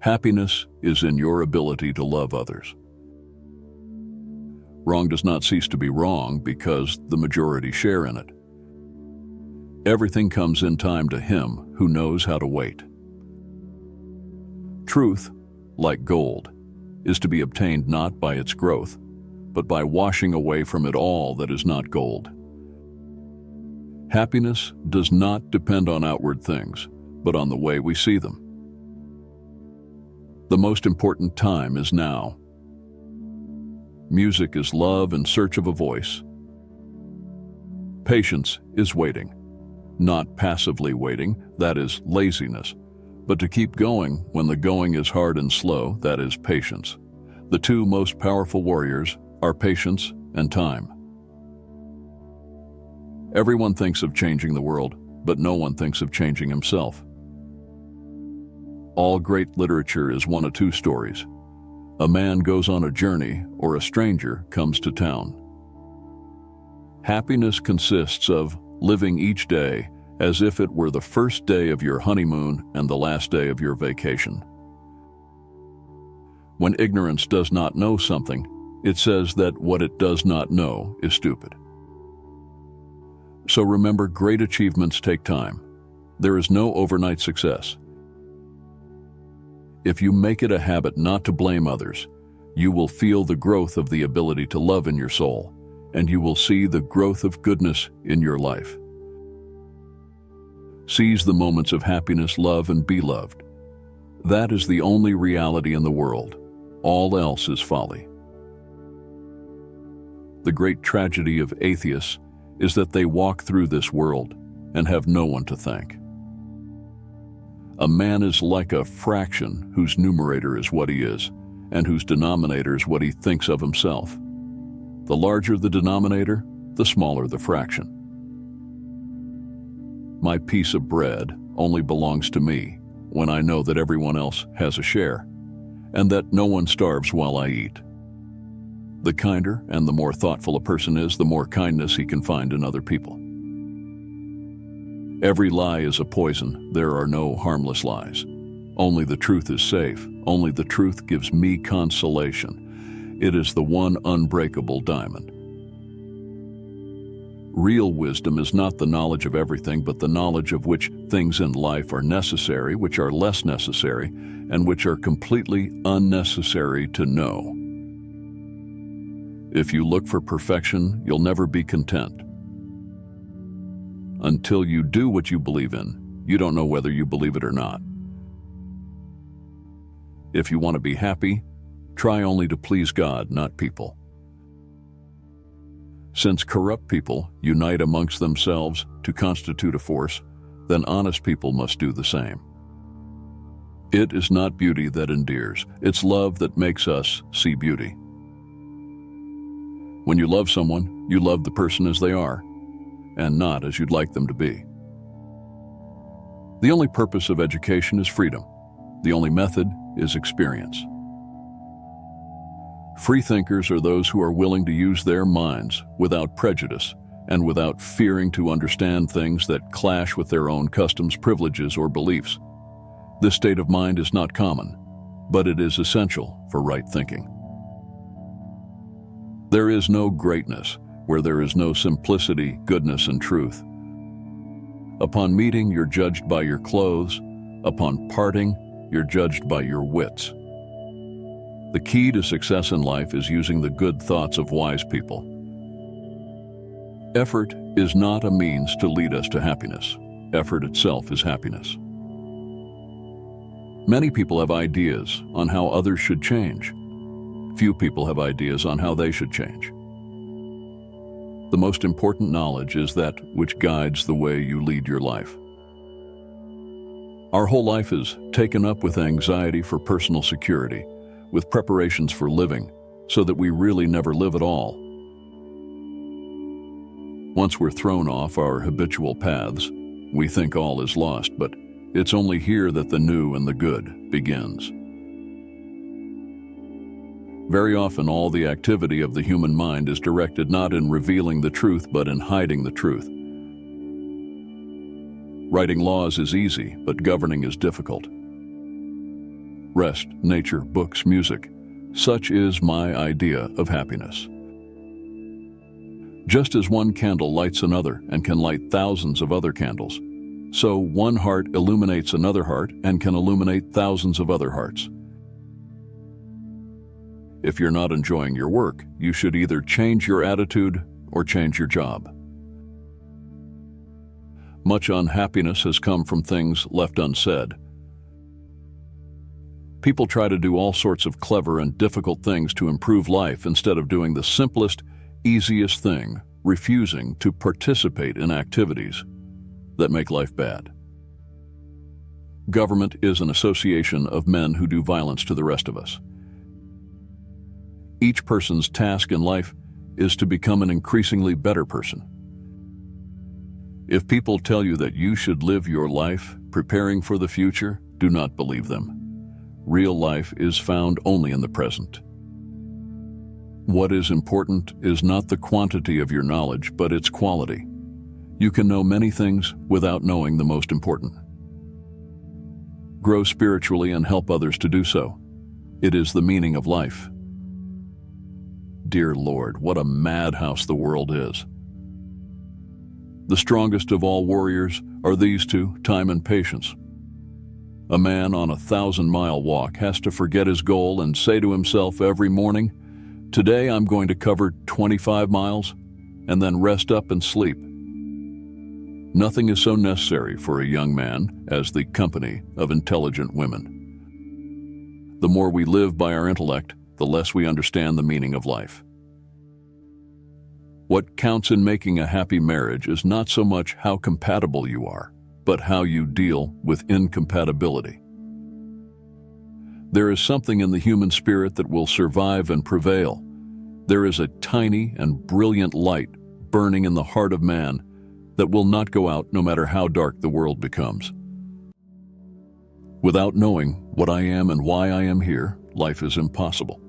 Happiness is in your ability to love others. Wrong does not cease to be wrong because the majority share in it. Everything comes in time to him who knows how to wait. Truth, like gold, is to be obtained not by its growth, but by washing away from it all that is not gold. Happiness does not depend on outward things, but on the way we see them. The most important time is now. Music is love in search of a voice. Patience is waiting. Not passively waiting, that is laziness, but to keep going when the going is hard and slow, that is patience. The two most powerful warriors are patience and time. Everyone thinks of changing the world, but no one thinks of changing himself. All great literature is one of two stories. A man goes on a journey, or a stranger comes to town. Happiness consists of living each day as if it were the first day of your honeymoon and the last day of your vacation. When ignorance does not know something, it says that what it does not know is stupid. So remember, great achievements take time. There is no overnight success. If you make it a habit not to blame others, you will feel the growth of the ability to love in your soul, and you will see the growth of goodness in your life. Seize the moments of happiness, love, and be loved. That is the only reality in the world. All else is folly. The great tragedy of atheists is that they walk through this world and have no one to thank. A man is like a fraction whose numerator is what he is, and whose denominator is what he thinks of himself. The larger the denominator, the smaller the fraction. My piece of bread only belongs to me when I know that everyone else has a share, and that no one starves while I eat. The kinder and the more thoughtful a person is, the more kindness he can find in other people. Every lie is a poison. There are no harmless lies. Only the truth is safe. Only the truth gives me consolation. It is the one unbreakable diamond. Real wisdom is not the knowledge of everything, but the knowledge of which things in life are necessary, which are less necessary, and which are completely unnecessary to know. If you look for perfection, you'll never be content. Until you do what you believe in, you don't know whether you believe it or not. If you want to be happy, try only to please God, not people. Since corrupt people unite amongst themselves to constitute a force, then honest people must do the same. It is not beauty that endears, it's love that makes us see beauty. When you love someone, you love the person as they are, and not as you'd like them to be. The only purpose of education is freedom. The only method is experience. Free thinkers are those who are willing to use their minds without prejudice and without fearing to understand things that clash with their own customs, privileges, or beliefs. This state of mind is not common, but it is essential for right thinking. There is no greatness where there is no simplicity, goodness, and truth. Upon meeting, you're judged by your clothes. Upon parting, you're judged by your wits. The key to success in life is using the good thoughts of wise people. Effort is not a means to lead us to happiness. Effort itself is happiness. Many people have ideas on how others should change. Few people have ideas on how they should change. The most important knowledge is that which guides the way you lead your life. Our whole life is taken up with anxiety for personal security, with preparations for living, so that we really never live at all. Once we're thrown off our habitual paths, we think all is lost, but it's only here that the new and the good begins. Very often, all the activity of the human mind is directed not in revealing the truth, but in hiding the truth. Writing laws is easy, but governing is difficult. rest, nature, books, music. Such is my idea of happiness. Just as one candle lights another and can light thousands of other candles, so one heart illuminates another heart and can illuminate thousands of other hearts. If you're not enjoying your work, you should either change your attitude or change your job. Much unhappiness has come from things left unsaid. People try to do all sorts of clever and difficult things to improve life instead of doing the simplest, easiest thing, refusing to participate in activities that make life bad. Government is an association of men who do violence to the rest of us. Each person's task in life is to become an increasingly better person. If people tell you that you should live your life preparing for the future, do not believe them. Real life is found only in the present. What is important is not the quantity of your knowledge, but its quality. You can know many things without knowing the most important. Grow spiritually and help others to do so. It is the meaning of life. Dear Lord, what a madhouse the world is. The strongest of all warriors are these two, time and patience. A man on a 1,000-mile walk has to forget his goal and say to himself every morning, "Today I'm going to cover 25 miles," and then rest up and sleep. Nothing is so necessary for a young man as the company of intelligent women. The more we live by our intellect, the less we understand the meaning of life. What counts in making a happy marriage is not so much how compatible you are, but how you deal with incompatibility. There is something in the human spirit that will survive and prevail. There is a tiny and brilliant light burning in the heart of man that will not go out no matter how dark the world becomes. Without knowing what I am and why I am here, life is impossible.